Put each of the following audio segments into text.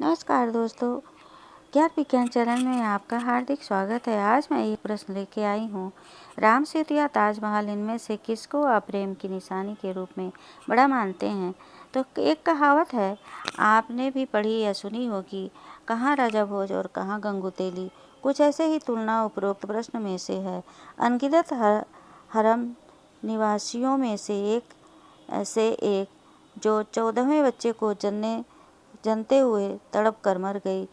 नमस्कार दोस्तों, ज्ञान विज्ञान चैनल में आपका हार्दिक स्वागत है। आज मैं एक प्रश्न लेके आई हूँ। राम सेतु या ताजमहल, इनमें से किसको आप प्रेम की निशानी के रूप में बड़ा मानते हैं? तो एक कहावत है, आपने भी पढ़ी या सुनी होगी, कहाँ राजा भोज और कहाँ गंगू तेली। कुछ ऐसे ही तुलना उपरोक्त प्रश्न में से है। अनगिनत हरम निवासियों में से एक जो 14वें बच्चे को जनते हुए तड़प कर मर गई,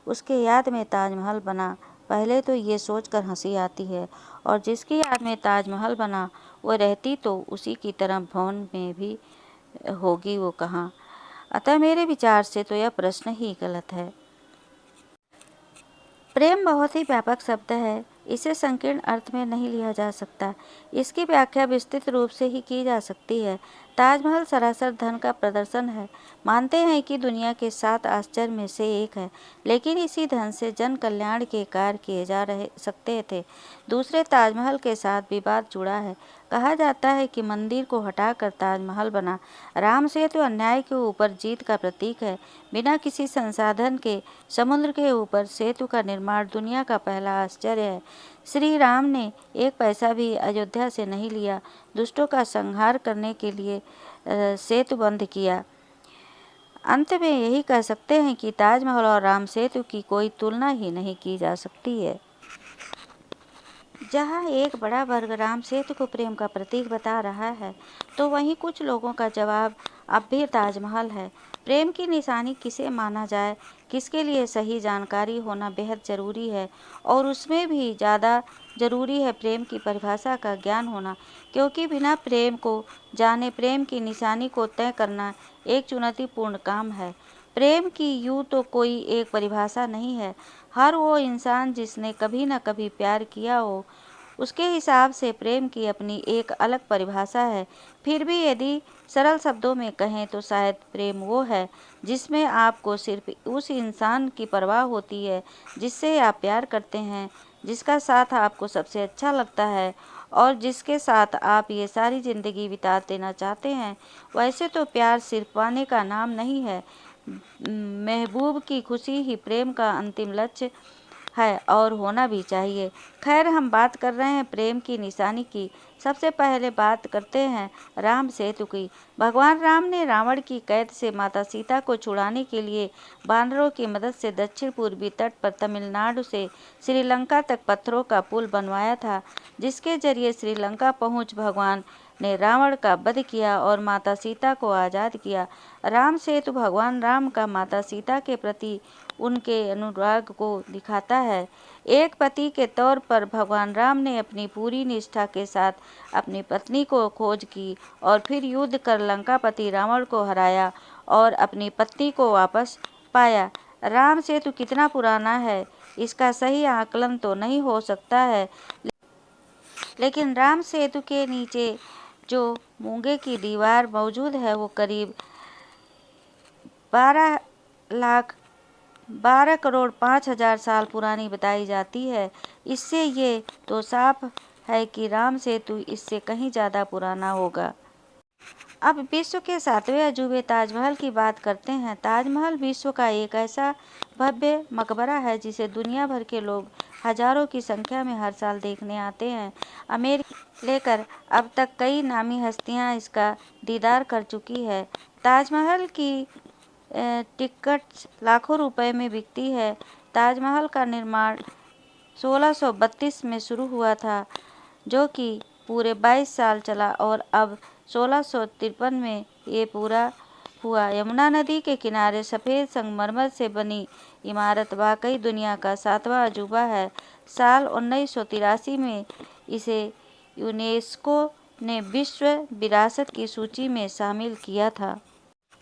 उसके याद में ताजमहल बना। पहले तो ये सोचकर हंसी आती है, और जिसकी याद में ताजमहल बना वो रहती तो उसी की तरह भवन में भी होगी वो कहाँ। अतः मेरे विचार से तो यह प्रश्न ही गलत है। प्रेम बहुत ही व्यापक शब्द है, इसे संकीर्ण अर्थ में नहीं लिया जा सकता। इसकी व्याख्या विस्तृत रूप से ही की जा सकती है। ताजमहल सरासर धन का प्रदर्शन है। मानते हैं कि दुनिया के 7 आश्चर्य में से एक है, लेकिन इसी धन से जन कल्याण के कार्य किए जा सकते थे। दूसरे, ताजमहल के साथ विवाद जुड़ा है। कहा जाता है कि मंदिर को हटाकर ताजमहल बना। राम सेतु अन्याय के ऊपर जीत का प्रतीक है। बिना किसी संसाधन के समुद्र के ऊपर सेतु का निर्माण दुनिया का पहला आश्चर्य है। श्री राम ने एक पैसा भी अयोध्या से नहीं लिया, दुष्टों का संहार करने के लिए सेतु बंद किया। अंत में यही कह सकते हैं कि ताजमहल और राम सेतु की कोई तुलना ही नहीं की जा सकती है। जहाँ एक बड़ा वर्ग राम सेतु को प्रेम का प्रतीक बता रहा है, तो वहीं कुछ लोगों का जवाब अब भी ताजमहल है। प्रेम की निशानी किसे माना जाए, किसके लिए सही जानकारी होना बेहद ज़रूरी है, और उसमें भी ज़्यादा ज़रूरी है प्रेम की परिभाषा का ज्ञान होना, क्योंकि बिना प्रेम को जाने प्रेम की निशानी को तय करना एक चुनौतीपूर्ण काम है। प्रेम की यूँ तो कोई एक परिभाषा नहीं है। हर वो इंसान जिसने कभी न कभी प्यार किया हो, उसके हिसाब से प्रेम की अपनी एक अलग परिभाषा है। फिर भी यदि सरल शब्दों में कहें तो शायद प्रेम वो है जिसमें आपको सिर्फ उस इंसान की परवाह होती है जिससे आप प्यार करते हैं, जिसका साथ आपको सबसे अच्छा लगता है और जिसके साथ आप ये सारी ज़िंदगी बिता देना चाहते हैं। वैसे तो प्यार सिर्फ पाने का नाम नहीं है। महबूब की खुशी ही प्रेम का अंतिम लक्ष्य है और होना भी चाहिए। खैर, हम बात कर रहे हैं प्रेम की निशानी की। सबसे पहले बात करते हैं राम सेतु की। भगवान राम ने रावण की कैद से माता सीता को छुड़ाने के लिए बानरों की मदद से दक्षिण पूर्वी तट पर तमिलनाडु से श्रीलंका तक पत्थरों का पुल बनवाया था, जिसके जरिए श्रीलंका पहुंच भगवान ने रावण का वध किया और माता सीता को आज़ाद किया। राम सेतु भगवान राम का माता सीता के प्रति उनके अनुराग को दिखाता है। एक पति के तौर पर भगवान राम ने अपनी पूरी निष्ठा के साथ अपनी पत्नी को खोज की और फिर युद्ध कर लंकापति रावण को हराया और अपनी पत्नी को वापस पाया। राम सेतु कितना पुराना है, इसका सही आकलन तो नहीं हो सकता है, लेकिन राम सेतु के नीचे जो मूंगे की दीवार मौजूद है वो करीब 12 करोड़ 5 हजार साल पुरानी बताई जाती है। इससे ये तो साफ है कि राम सेतु इससे कहीं ज़्यादा पुराना होगा। अब विश्व के 7वें अजूबे ताजमहल की बात करते हैं। ताजमहल विश्व का एक ऐसा भव्य मकबरा है जिसे दुनिया भर के लोग हजारों की संख्या में हर साल देखने आते हैं। अमेरिका लेकर अब तक कई नामी हस्तियां इसका दीदार कर चुकी है। ताजमहल की टिकट लाखों रुपए में बिकती है। ताजमहल का निर्माण 1632 में शुरू हुआ था, जो कि पूरे 22 साल चला और अब 1653 में ये पूरा हुआ। यमुना नदी के किनारे सफ़ेद संगमरमर से बनी इमारत वाकई दुनिया का 7वां अजूबा है। साल 1983 में इसे यूनेस्को ने विश्व विरासत की सूची में शामिल किया था।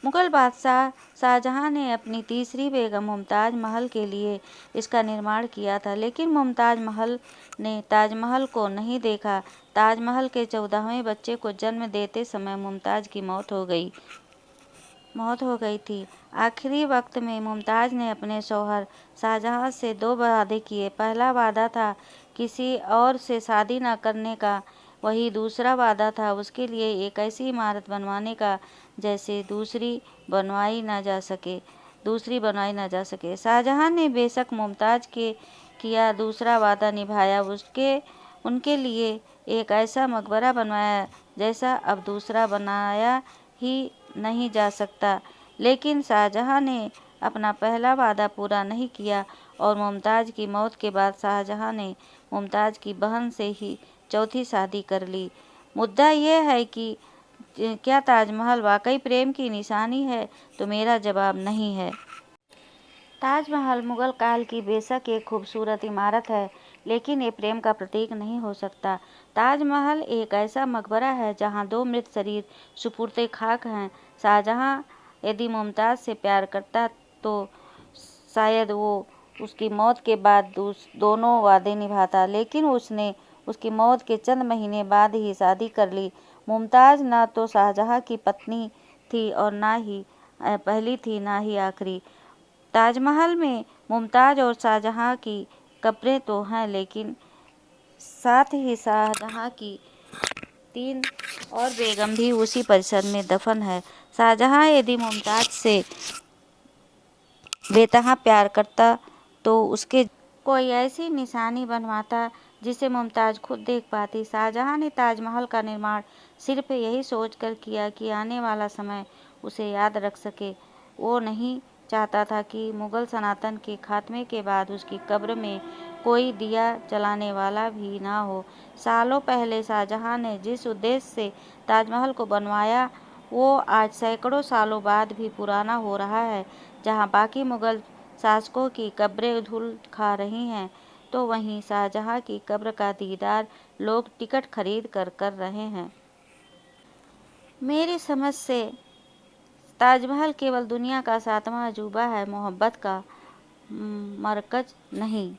मुगल बादशाह शाहजहां ने अपनी तीसरी बेगम मुमताज़ महल के लिए इसका निर्माण किया था, लेकिन मुमताज़ महल ने ताजमहल को नहीं देखा। ताजमहल के 14वें बच्चे को जन्म देते समय मुमताज़ की मौत हो गई थी। आखिरी वक्त में मुमताज़ ने अपने शौहर शाहजहां से 2 वादे किए। पहला वादा था किसी और से शादी न करने का, वही दूसरा वादा था उसके लिए एक ऐसी इमारत बनवाने का जैसे दूसरी बनवाई न जा सके। दूसरी बनवाई न जा सके। शाहजहां ने बेशक मुमताज़ के किया दूसरा वादा निभाया, उनके लिए एक ऐसा मकबरा बनवाया जैसा अब दूसरा बनाया ही नहीं जा सकता। लेकिन शाहजहां ने अपना पहला वादा पूरा नहीं किया और मुमताज़ की मौत के बाद शाहजहां ने मुमताज़ की बहन से ही चौथी शादी कर ली। मुद्दा यह है कि क्या ताजमहल वाकई प्रेम की निशानी है? तो मेरा जवाब नहीं है। ताजमहल मुगल काल की बेशक एक खूबसूरत इमारत है, लेकिन ये प्रेम का प्रतीक नहीं हो सकता। ताजमहल एक ऐसा मकबरा है जहाँ दो मृत शरीर सुपुर्दे खाक हैं। शाहजहां यदि मुमताज़ से प्यार करता तो शायद वो उसकी मौत के बाद दोनों वादे निभाता, लेकिन उसने उसकी मौत के चंद महीने बाद ही शादी कर ली। मुमताज़ न तो शाहजहां की पत्नी थी और ना ही पहली थी ना ही आखिरी। ताजमहल में मुमताज़ और शाहजहां की कब्रें तो हैं, लेकिन साथ ही शाहजहां की 3 और बेगम भी उसी परिसर में दफन है। शाहजहां यदि मुमताज़ से बेतहा प्यार करता तो उसके कोई ऐसी निशानी बनवाता जिसे मुमताज़ खुद देख पाती। शाहजहां ने ताजमहल का निर्माण सिर्फ यही सोचकर किया कि आने वाला समय उसे याद रख सके। वो नहीं चाहता था कि मुगल सल्तनत के खात्मे के बाद उसकी कब्र में कोई दिया जलाने वाला भी ना हो। सालों पहले शाहजहां ने जिस उद्देश्य से ताजमहल को बनवाया वो आज सैकड़ों सालों बाद भी पुराना हो रहा है। जहां बाकी मुगल शासकों की कब्रें धूल खा रही हैं, तो वहीं शाहजहां की कब्र का दीदार लोग टिकट खरीद कर रहे हैं। मेरी समझ से ताजमहल केवल दुनिया का 7वां अजूबा है, मोहब्बत का मरकज नहीं।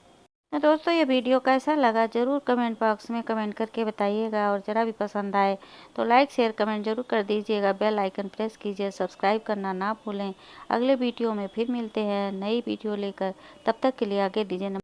तो दोस्तों, ये वीडियो कैसा लगा ज़रूर कमेंट बॉक्स में कमेंट करके बताइएगा, और ज़रा भी पसंद आए तो लाइक शेयर कमेंट जरूर कर दीजिएगा। बेल आइकन प्रेस कीजिए, सब्सक्राइब करना ना भूलें। अगले वीडियो में फिर मिलते हैं नई वीडियो लेकर, तब तक के लिए आगे दीजिए।